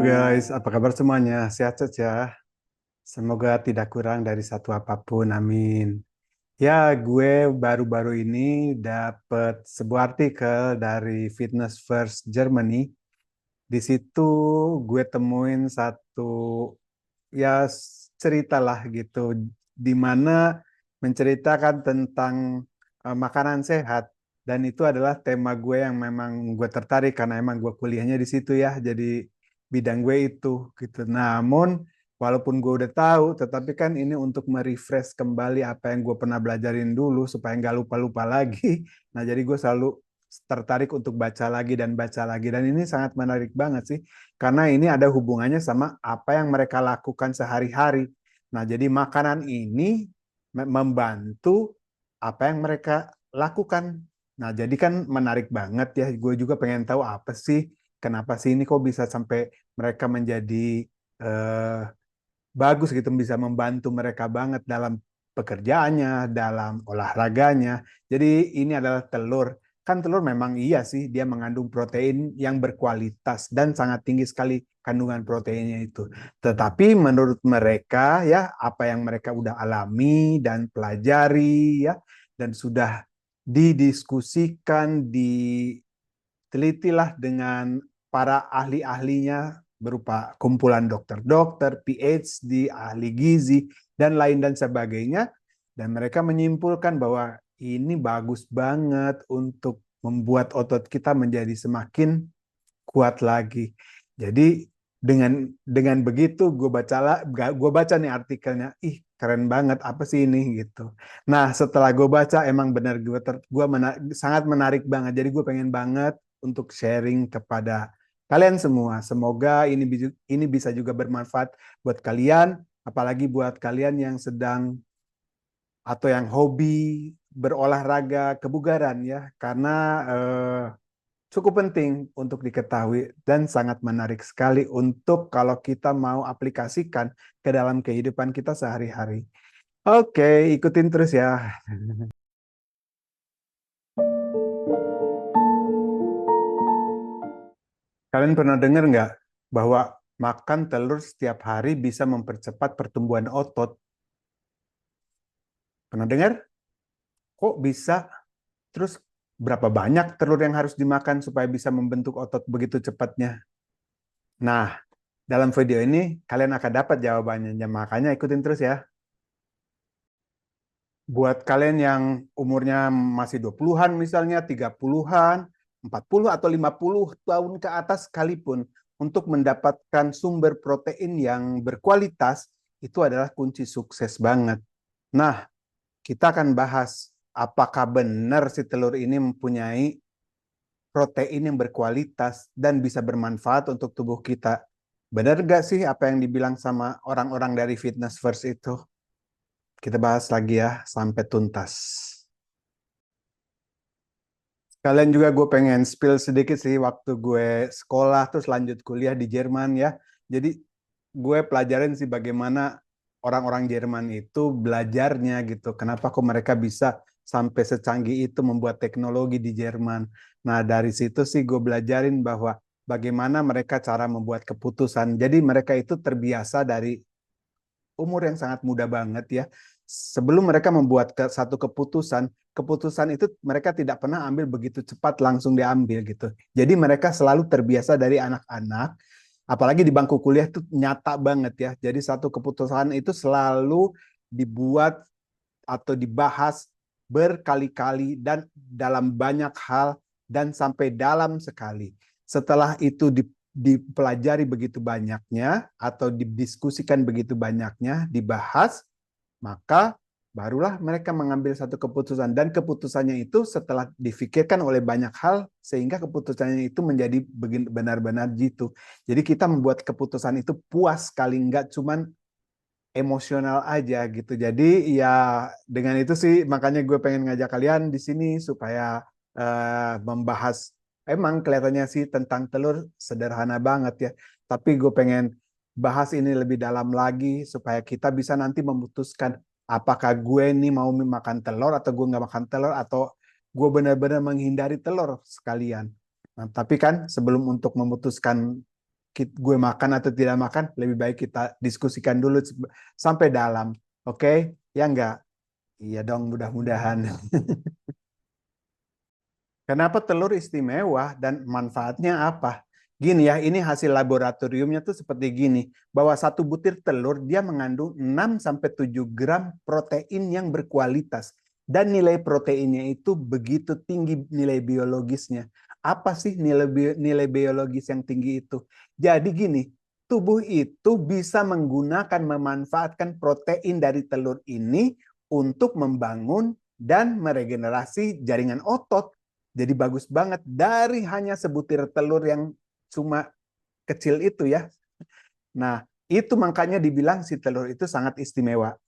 guys, apa kabar semuanya? Sehat saja. Semoga tidak kurang dari satu apapun, amin. Ya, gue baru-baru ini dapat sebuah artikel dari Fitness First Germany. Di situ gue temuin satu ya cerita lah gitu, di mana menceritakan tentang makanan sehat. Dan itu adalah tema gue yang memang gue tertarik karena emang gue kuliahnya di situ ya. Jadi bidang gue itu gitu. Namun walaupun gue udah tahu, tetapi kan ini untuk merefresh kembali apa yang gue pernah belajarin dulu supaya nggak lupa-lupa lagi. Nah jadi gue selalu tertarik untuk baca lagi dan baca lagi. Dan ini sangat menarik banget sih, karena ini ada hubungannya sama apa yang mereka lakukan sehari-hari. Nah jadi makanan ini membantu apa yang mereka lakukan. Nah, jadi kan menarik banget ya. Gue juga pengen tahu apa sih, kenapa sih ini kok bisa sampai mereka menjadi eh, bagus gitu, bisa membantu mereka banget dalam pekerjaannya, dalam olahraganya. Jadi ini adalah telur. Kan telur memang iya sih, dia mengandung protein yang berkualitas dan sangat tinggi sekali kandungan proteinnya itu. Tetapi menurut mereka ya, apa yang mereka udah alami dan pelajari ya, dan sudah didiskusikan, ditelitilah dengan para ahli-ahlinya berupa kumpulan dokter-dokter, PhD, ahli gizi, dan lain dan sebagainya. Dan mereka menyimpulkan bahwa ini bagus banget untuk membuat otot kita menjadi semakin kuat lagi. Jadi dengan begitu gue baca nih artikelnya, ih keren banget apa sih ini gitu. Nah setelah gue baca emang benar sangat menarik banget. Jadi gue pengen banget untuk sharing kepada kalian semua. Semoga ini bisa juga bermanfaat buat kalian, apalagi buat kalian yang sedang atau yang hobi berolahraga kebugaran ya, karena cukup penting untuk diketahui dan sangat menarik sekali untuk kalau kita mau aplikasikan ke dalam kehidupan kita sehari-hari. Oke, ikutin terus ya. Kalian pernah dengar nggak bahwa makan telur setiap hari bisa mempercepat pertumbuhan otot? Pernah dengar? Kok bisa? Terus berapa banyak telur yang harus dimakan supaya bisa membentuk otot begitu cepatnya? Nah, dalam video ini kalian akan dapat jawabannya. Makanya ikutin terus ya. Buat kalian yang umurnya masih 20-an misalnya, 30-an, 40 atau 50 tahun ke atas sekalipun, untuk mendapatkan sumber protein yang berkualitas, itu adalah kunci sukses banget. Nah, kita akan bahas apakah benar si telur ini mempunyai protein yang berkualitas dan bisa bermanfaat untuk tubuh kita. Benar gak sih apa yang dibilang sama orang-orang dari Fitness First itu? Kita bahas lagi ya sampai tuntas. Kalian juga gue pengen spill sedikit sih waktu gue sekolah terus lanjut kuliah di Jerman ya. Jadi gue pelajarin sih bagaimana orang-orang Jerman itu belajarnya gitu. Kenapa kok mereka bisa sampai secanggih itu membuat teknologi di Jerman. Nah dari situ sih gue belajarin bahwa bagaimana mereka cara membuat keputusan. Jadi mereka itu terbiasa dari umur yang sangat muda banget ya. Sebelum mereka membuat satu keputusan, keputusan itu mereka tidak pernah ambil begitu cepat langsung diambil gitu. Jadi mereka selalu terbiasa dari anak-anak, apalagi di bangku kuliah itu nyata banget ya. Jadi satu keputusan itu selalu dibuat atau dibahas berkali-kali dan dalam banyak hal dan sampai dalam sekali. Setelah itu dipelajari begitu banyaknya atau didiskusikan begitu banyaknya, dibahas, maka barulah mereka mengambil satu keputusan dan keputusannya itu setelah difikirkan oleh banyak hal sehingga keputusannya itu menjadi benar-benar gitu. Jadi kita membuat keputusan itu puas sekali, nggak cuman emosional aja gitu. Jadi ya dengan itu sih makanya gue pengen ngajak kalian di sini supaya membahas, emang kelihatannya sih tentang telur sederhana banget ya. Tapi gue pengen bahas ini lebih dalam lagi supaya kita bisa nanti memutuskan apakah gue nih mau makan telur atau gue nggak makan telur atau gue benar-benar menghindari telur sekalian. Nah, tapi kan sebelum untuk memutuskan gue makan atau tidak makan, lebih baik kita diskusikan dulu sampai dalam. Oke? Ya enggak? Iya dong, mudah-mudahan. Kenapa telur istimewa dan manfaatnya apa? Gini ya, ini hasil laboratoriumnya tuh seperti gini, bahwa satu butir telur dia mengandung 6 sampai 7 gram protein yang berkualitas dan nilai proteinnya itu begitu tinggi nilai biologisnya. Apa sih nilai biologis yang tinggi itu? Jadi gini, tubuh itu bisa menggunakan memanfaatkan protein dari telur ini untuk membangun dan meregenerasi jaringan otot. Jadi bagus banget dari hanya sebutir telur yang cuma kecil itu ya. Nah, itu makanya dibilang si telur itu sangat istimewa.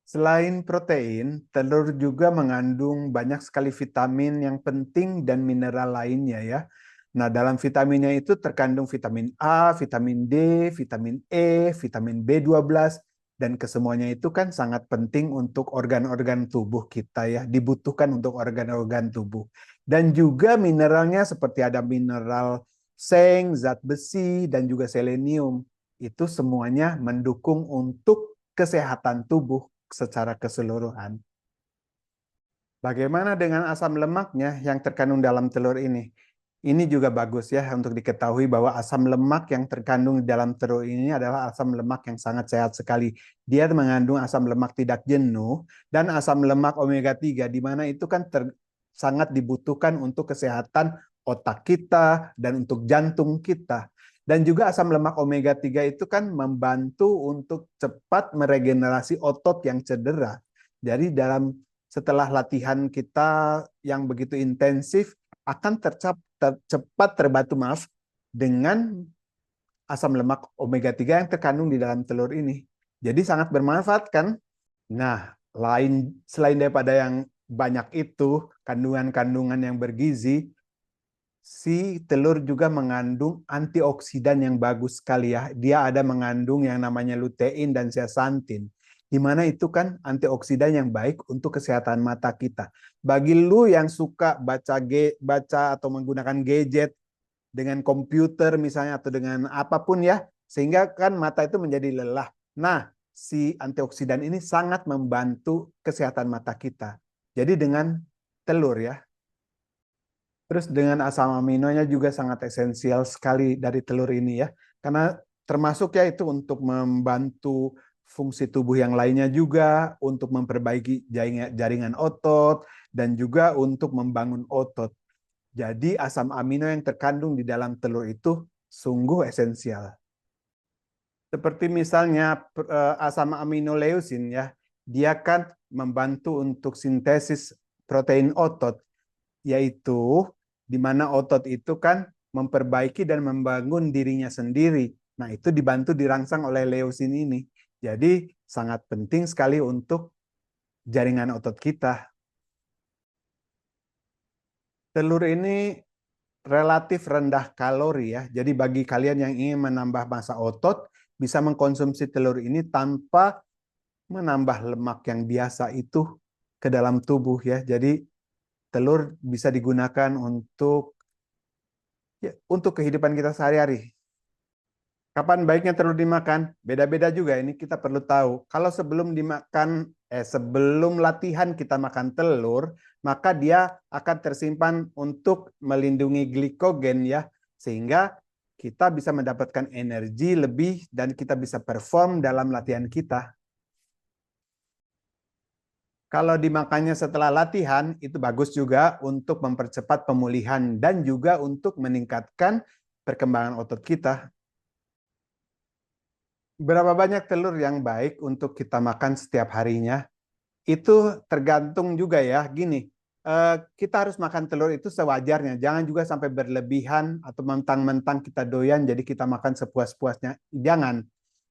Selain protein, telur juga mengandung banyak sekali vitamin yang penting dan mineral lainnya ya. Nah, dalam vitaminnya itu terkandung vitamin A, vitamin D, vitamin E, vitamin B12, dan kesemuanya itu kan sangat penting untuk organ-organ tubuh kita ya, dibutuhkan untuk organ-organ tubuh. Dan juga mineralnya seperti ada mineral seng, zat besi, dan juga selenium. Itu semuanya mendukung untuk kesehatan tubuh secara keseluruhan. Bagaimana dengan asam lemaknya yang terkandung dalam telur ini? Ini juga bagus ya untuk diketahui bahwa asam lemak yang terkandung di dalam telur ini adalah asam lemak yang sangat sehat sekali. Dia mengandung asam lemak tidak jenuh dan asam lemak omega 3 di mana itu kan sangat dibutuhkan untuk kesehatan otak kita dan untuk jantung kita. Dan juga asam lemak omega 3 itu kan membantu untuk cepat meregenerasi otot yang cedera. Jadi setelah latihan kita yang begitu intensif akan cepat terbantu dengan asam lemak omega 3 yang terkandung di dalam telur ini. Jadi sangat bermanfaat kan? Nah, selain daripada yang banyak itu, kandungan-kandungan yang bergizi, si telur juga mengandung antioksidan yang bagus sekali ya. Dia ada mengandung yang namanya lutein dan zeaxanthin. Di mana itu kan antioksidan yang baik untuk kesehatan mata kita. Bagi lu yang suka baca atau menggunakan gadget dengan komputer misalnya atau dengan apapun ya, sehingga kan mata itu menjadi lelah. Nah, si antioksidan ini sangat membantu kesehatan mata kita. Jadi dengan telur ya. Terus dengan asam aminonya juga sangat esensial sekali dari telur ini ya. Karena termasuk ya itu untuk membantu fungsi tubuh yang lainnya juga, untuk memperbaiki jaringan otot, dan juga untuk membangun otot. Jadi asam amino yang terkandung di dalam telur itu sungguh esensial. Seperti misalnya asam amino leusin ya, dia kan membantu untuk sintesis protein otot, yaitu di mana otot itu kan memperbaiki dan membangun dirinya sendiri. Nah, itu dibantu dirangsang oleh leusin ini. Jadi sangat penting sekali untuk jaringan otot kita. Telur ini relatif rendah kalori ya. Jadi bagi kalian yang ingin menambah massa otot, bisa mengkonsumsi telur ini tanpa menambah lemak yang biasa itu ke dalam tubuh ya. Jadi telur bisa digunakan untuk kehidupan kita sehari-hari. Kapan baiknya telur dimakan? Beda-beda juga ini kita perlu tahu. Kalau sebelum latihan kita makan telur, maka dia akan tersimpan untuk melindungi glikogen ya, sehingga kita bisa mendapatkan energi lebih dan kita bisa perform dalam latihan kita. Kalau dimakannya setelah latihan, itu bagus juga untuk mempercepat pemulihan dan juga untuk meningkatkan perkembangan otot kita. Berapa banyak telur yang baik untuk kita makan setiap harinya? Itu tergantung juga ya. Gini, kita harus makan telur itu sewajarnya. Jangan juga sampai berlebihan atau mentang-mentang kita doyan, jadi kita makan sepuas-puasnya. Jangan.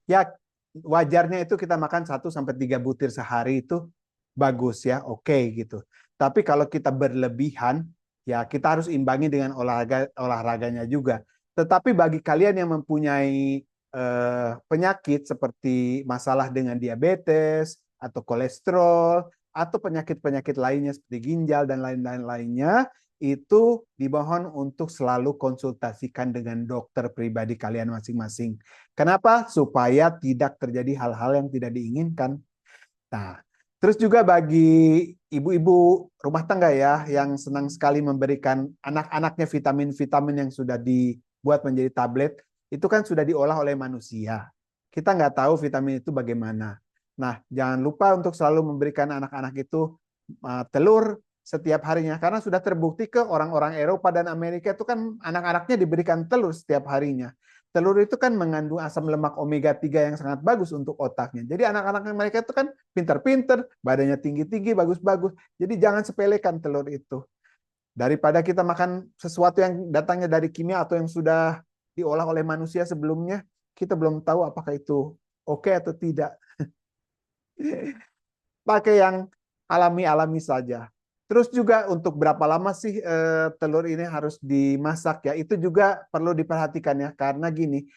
Ya, wajarnya itu kita makan 1 sampai 3 butir sehari itu bagus ya, oke gitu. Tapi kalau kita berlebihan, ya kita harus imbangi dengan olahraganya juga. Tetapi bagi kalian yang mempunyai penyakit seperti masalah dengan diabetes atau kolesterol atau penyakit-penyakit lainnya seperti ginjal dan lain-lain lainnya, itu dimohon untuk selalu konsultasikan dengan dokter pribadi kalian masing-masing. Kenapa? Supaya tidak terjadi hal-hal yang tidak diinginkan. Nah, terus juga bagi ibu-ibu rumah tangga ya yang senang sekali memberikan anak-anaknya vitamin-vitamin yang sudah dibuat menjadi tablet, itu kan sudah diolah oleh manusia. Kita nggak tahu vitamin itu bagaimana. Nah, jangan lupa untuk selalu memberikan anak-anak itu telur setiap harinya. Karena sudah terbukti ke orang-orang Eropa dan Amerika itu kan anak-anaknya diberikan telur setiap harinya. Telur itu kan mengandung asam lemak omega 3 yang sangat bagus untuk otaknya. Jadi anak-anak mereka itu kan pintar-pintar, badannya tinggi-tinggi, bagus-bagus. Jadi jangan sepelekan telur itu. Daripada kita makan sesuatu yang datangnya dari kimia atau yang sudah diolah oleh manusia sebelumnya, kita belum tahu apakah itu oke atau tidak. Pakai yang alami-alami saja. Terus juga untuk berapa lama sih telur ini harus dimasak ya? Itu juga perlu diperhatikan ya, karena gini,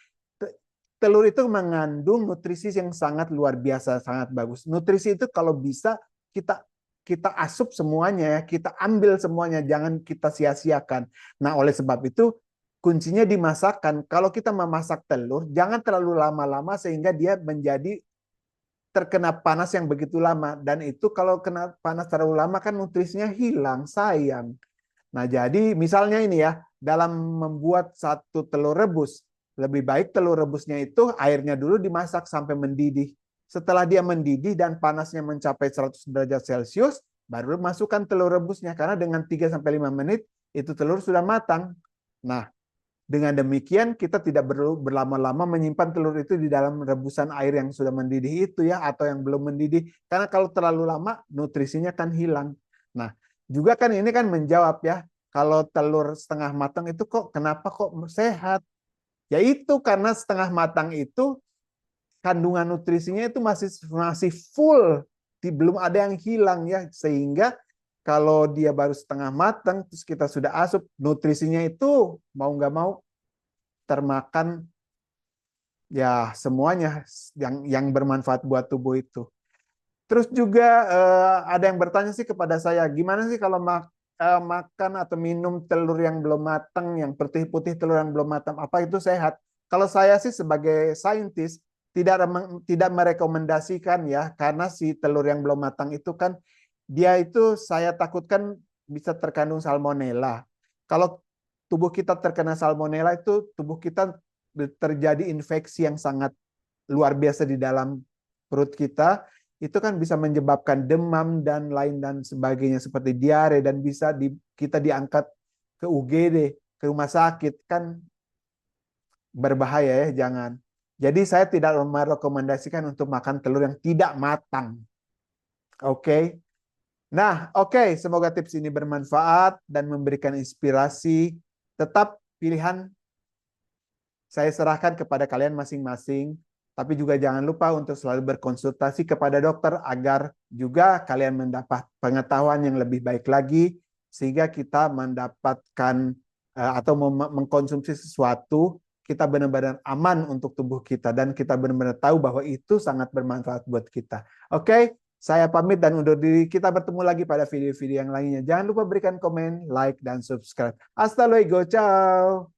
telur itu mengandung nutrisi yang sangat luar biasa, sangat bagus. Nutrisi itu kalau bisa kita kita asup semuanya ya, kita ambil semuanya, jangan kita sia-siakan. Nah, oleh sebab itu kuncinya dimasakkan. Kalau kita memasak telur, jangan terlalu lama-lama sehingga dia menjadi terkena panas yang begitu lama, dan itu kalau kena panas terlalu lama kan nutrisinya hilang, sayang. Nah, jadi misalnya ini ya, dalam membuat satu telur rebus, lebih baik telur rebusnya itu airnya dulu dimasak sampai mendidih. Setelah dia mendidih dan panasnya mencapai 100 derajat Celcius, baru masukkan telur rebusnya, karena dengan 3-5 menit itu telur sudah matang. Nah, dengan demikian kita tidak perlu berlama-lama menyimpan telur itu di dalam rebusan air yang sudah mendidih itu ya, atau yang belum mendidih. Karena kalau terlalu lama nutrisinya kan hilang. Nah, juga kan ini kan menjawab ya, kalau telur setengah matang itu kok kenapa kok sehat? Ya itu karena setengah matang itu kandungan nutrisinya itu masih full, belum ada yang hilang ya, sehingga kalau dia baru setengah matang, terus kita sudah asup, nutrisinya itu mau nggak mau termakan ya semuanya yang bermanfaat buat tubuh itu. Terus juga ada yang bertanya sih kepada saya, gimana sih kalau makan atau minum telur yang belum matang, yang putih-putih telur yang belum matang, apa itu sehat? Kalau saya sih sebagai saintis tidak merekomendasikan ya, karena si telur yang belum matang itu kan dia itu saya takutkan bisa terkandung salmonella. Kalau tubuh kita terkena salmonella itu tubuh kita terjadi infeksi yang sangat luar biasa di dalam perut kita, itu kan bisa menyebabkan demam dan lain dan sebagainya seperti diare, dan bisa kita diangkat ke UGD, ke rumah sakit, kan berbahaya ya, jangan. Jadi saya tidak merekomendasikan untuk makan telur yang tidak matang. Oke. Nah, oke, semoga tips ini bermanfaat dan memberikan inspirasi. Tetap pilihan saya serahkan kepada kalian masing-masing, tapi juga jangan lupa untuk selalu berkonsultasi kepada dokter agar juga kalian mendapat pengetahuan yang lebih baik lagi, sehingga kita mendapatkan atau mengkonsumsi sesuatu, kita benar-benar aman untuk tubuh kita, dan kita benar-benar tahu bahwa itu sangat bermanfaat buat kita. Oke, saya pamit dan undur diri. Kita bertemu lagi pada video-video yang lainnya. Jangan lupa berikan komen, like, dan subscribe. Hasta luego, ciao!